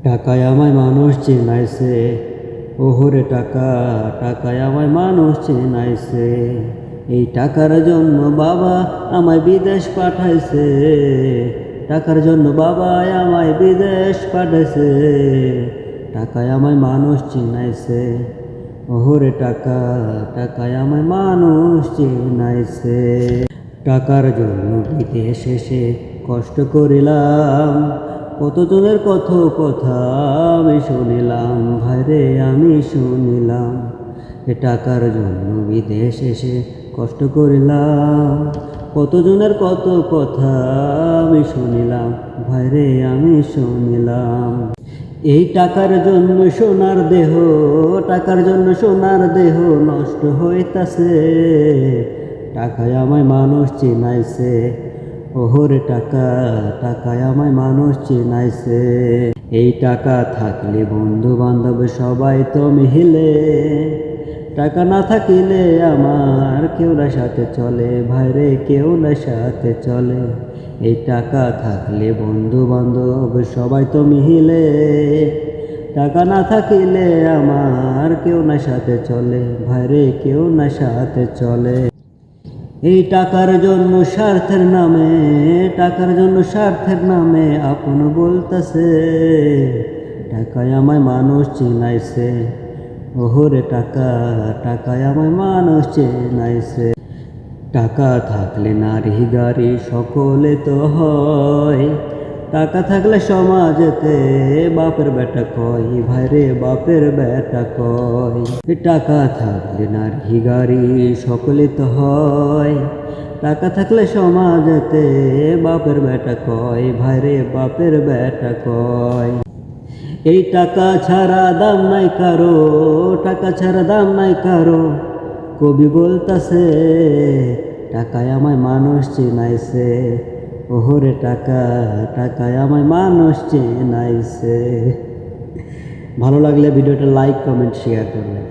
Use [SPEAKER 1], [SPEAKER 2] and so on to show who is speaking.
[SPEAKER 1] টাকায় আমায় মানুষ চেনাইছে, ওহরে টাকা, টাকায় আমায় মানুষ চেনাইছে। এই টাকার জন্য বাবা আমায় বিদেশ পাঠাইছে, টাকার জন্য বাবা আমায় বিদেশ পাঠাইছে। টাকায় আমায় মানুষ চিনাইছে, ওহরে টাকা, টাকায় আমায় মানুষ চিনাইছে। টাকার জন্য বিদেশ এসে কষ্ট করিলাম, কতজনের কত কথা আমি শুনিলাম, ভাইরে আমি শুনিলাম। এ টাকার জন্য বিদেশ এসে কষ্ট করিলাম, কতজনের কত কথা আমি শুনিলাম, ভাইরে আমি শুনিলাম। এই টাকার জন্য সোনার দেহ, টাকার জন্য সোনার দেহ নষ্ট হইতাছে। টাকায় আমায় মানুষ চিনাইছে, ওহরে টাকা, টাকায় আমায় মানুষ চিনাইছে। এই টাকা থাকলে বন্ধু বান্ধব সবাই তো মিলে, টাকা না থাকিলে আমার কেউ না সাথে চলে, ভাইরে কেউ না সাথে চলে। এই টাকা থাকলে বন্ধু বান্ধব সবাই তো মিলে, টাকা না থাকিলে আমার কেউ না সাথে চলে, ভাইরে কেউ না সাথে চলে। এই টাকার জন্য স্বার্থের নামে, টাকার জন্য স্বার্থের নামে আপন বলতেছে। টাকায় আমায় মানুষ চিনাইছে, ওহরে টাকা, টাকায় আমায় মানুষ চিনাইছে। টাকা থাকলে নারী গাড়ি সকলে তো হয়, টাকা থাকলে সমাজেতে বাপের বেটা কয়, ভাইরে বাপের বেটা কয়। টাকা থাকলে নারী গাড়ি সকলে তো হয়, টাকা থাকলে সমাজেতে বাপের বেটা কয়, ভাইরে বাপের বেটা কয়। এই টাকা ছাড়া দাম নাই কারো, টাকা ছাড়া দাম নাই কারো, কবি বলতাছে। টাকায় আমায় মানুষ চিনাইছে, ওহরে টাকা, টাকায় আমায় মানুষ চিনাইছে। ভালো লাগলে ভিডিওটা লাইক কমেন্ট শেয়ার করবেন।